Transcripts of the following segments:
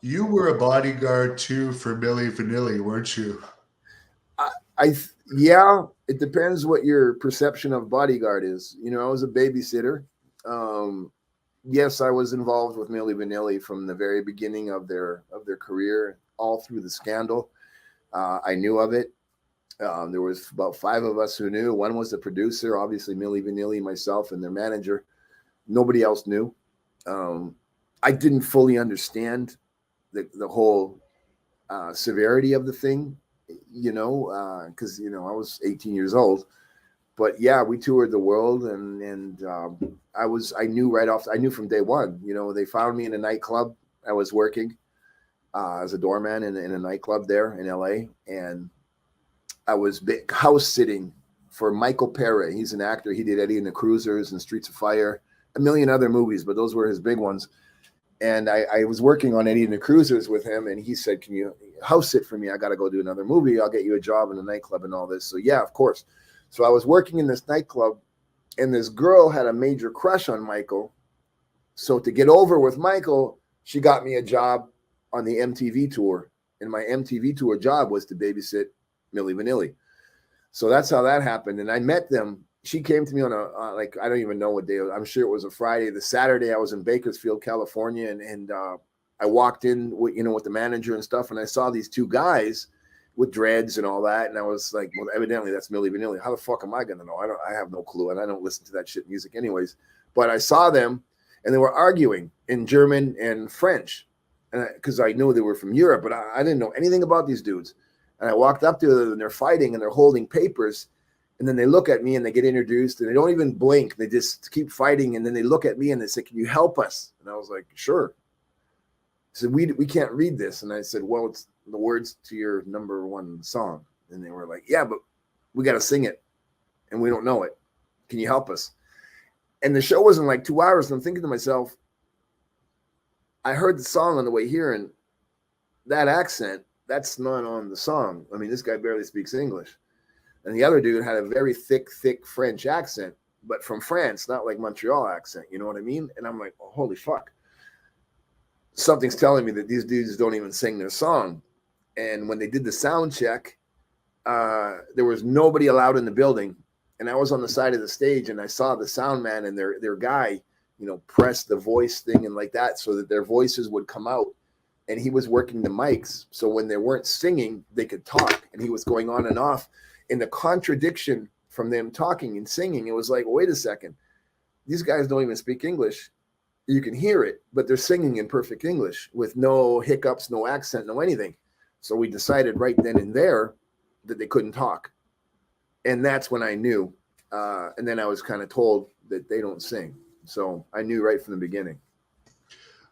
You were a bodyguard too for Milli Vanilli, weren't you? Yeah, it depends what your perception of bodyguard is. You know, I was a babysitter. Um, yes, I was involved with Milli Vanilli from the very beginning of their career, all through the scandal. I knew of it. There was about five of us who knew. One was the producer, obviously Milli Vanilli, myself, and their manager. Nobody else knew. Um, I didn't fully understand the whole severity of the thing, because I was 18 years old. But yeah, we toured the world, and I knew right off. I knew from day one. You know, they found me in a nightclub. I was working as a doorman in a nightclub there in LA, and I was house sitting for Michael Pere. He's an actor. He did Eddie and the Cruisers and Streets of Fire, a million other movies, but those were his big ones. And I was working on Eddie and the Cruisers with him, and he said, "Can you house sit for me? I got to go do another movie. I'll get you a job in a nightclub and all this." So yeah, of course. So I was working in this nightclub, and this girl had a major crush on Michael. So to get over with Michael, she got me a job on the MTV tour, and my MTV tour job was to babysit Milli Vanilli. So that's how that happened. And I met them. She came to me on like, I don't even know what day. I'm sure it was a Friday. The Saturday I was in Bakersfield, California, and I walked in with the manager and stuff, and I saw these two guys with dreads and all that, and I was like, well, evidently that's Milli Vanilli. How the fuck am I gonna know? I have no clue, and I don't listen to that shit music anyways. But I saw them, and they were arguing in German and French, and because I knew they were from Europe, but I didn't know anything about these dudes. And I walked up to them, and they're fighting, and they're holding papers. And then they look at me, and they get introduced, and they don't even blink. They just keep fighting, and then they look at me, and they say, "Can you help us?" And I was like, "Sure." I said, "We can't read this." And I said, "Well, it's the words to your number one song." And they were like, "Yeah, but we got to sing it, and we don't know it. Can you help us?" And the show was in like 2 hours, and I'm thinking to myself, I heard the song on the way here, and that accent, that's not on the song. I mean, this guy barely speaks English. And the other dude had a very thick French accent, but from France, not like Montreal accent. You know what I mean? And I'm like, oh, holy fuck. Something's telling me that these dudes don't even sing their song. And when they did the sound check, there was nobody allowed in the building. And I was on the side of the stage, and I saw the sound man and their guy, press the voice thing and like that so that their voices would come out. And he was working the mics. So when they weren't singing, they could talk. And he was going on and off. In the contradiction from them talking and singing, it was like, wait a second. These guys don't even speak English. You can hear it, but they're singing in perfect English with no hiccups, no accent, no anything. So we decided right then and there that they couldn't talk. And that's when I knew. And then I was kind of told that they don't sing. So I knew right from the beginning.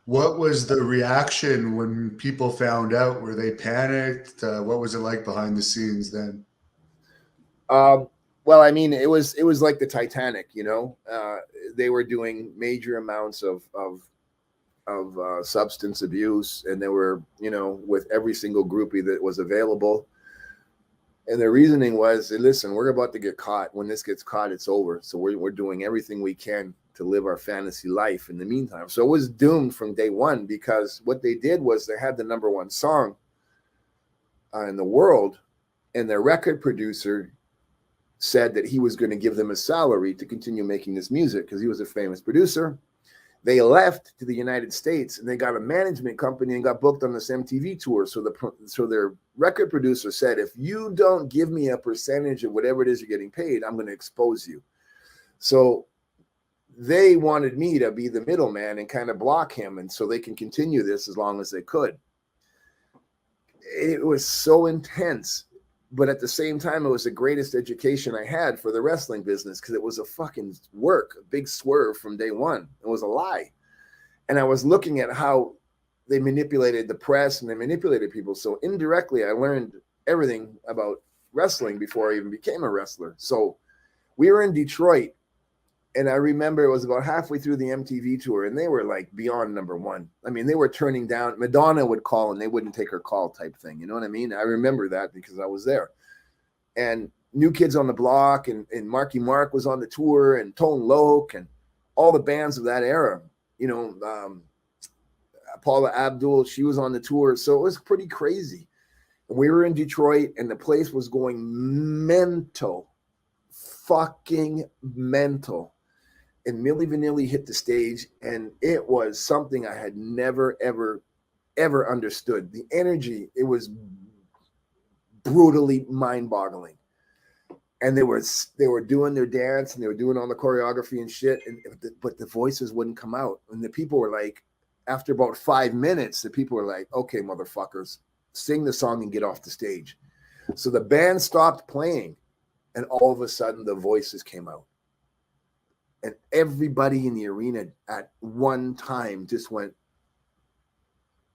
What was the reaction when people found out? Were they panicked? What was it like behind the scenes then? Um, well, I mean, it was like the Titanic, they were doing major amounts of substance abuse, and they were, with every single groupie that was available. And their reasoning was, listen, we're about to get caught. When this gets caught, it's over. So we're doing everything we can to live our fantasy life in the meantime. So it was doomed from day one, because what they did was they had the number one song in the world, and their record producer said that he was going to give them a salary to continue making this music because he was a famous producer. They left to the United States, and they got a management company and got booked on this MTV tour. So their record producer said, if you don't give me a percentage of whatever it is you're getting paid, I'm going to expose you. So they wanted me to be the middleman and kind of block him, and so they can continue this as long as they could. It was so intense. But at the same time, it was the greatest education I had for the wrestling business, because it was a fucking work, a big swerve from day one. It was a lie. And I was looking at how they manipulated the press and they manipulated people. So indirectly, I learned everything about wrestling before I even became a wrestler. So we were in Detroit, and I remember it was about halfway through the MTV tour, and they were like beyond number one. I mean, they were turning down. Madonna would call, and they wouldn't take her call type thing. You know what I mean? I remember that because I was there. And New Kids on the Block and Marky Mark was on the tour, and Tone Loc and all the bands of that era. Paula Abdul, she was on the tour. So it was pretty crazy. We were in Detroit and the place was going mental, fucking mental. And Milli Vanilli hit the stage, and it was something I had never, ever understood. The energy, it was brutally mind-boggling. And they were doing their dance and they were doing all the choreography and shit, but the voices wouldn't come out. And the people were like, after about 5 minutes, the people were like, okay, motherfuckers, sing the song and get off the stage. So the band stopped playing, and all of a sudden the voices came out. And everybody in the arena at one time just went,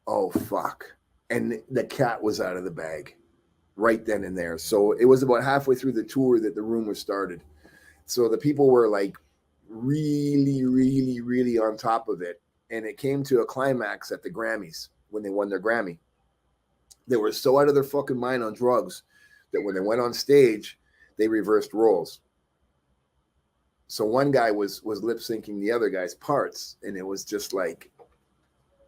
oh, fuck. And the cat was out of the bag right then and there. So it was about halfway through the tour that the rumor started. So the people were like really, really, really on top of it. And it came to a climax at the Grammys when they won their Grammy. They were so out of their fucking mind on drugs that when they went on stage, they reversed roles. So one guy was lip syncing the other guy's parts, and it was just like,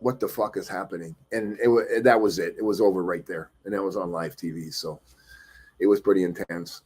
what the fuck is happening? And that was it. It was over right there, and that was on live TV. So it was pretty intense.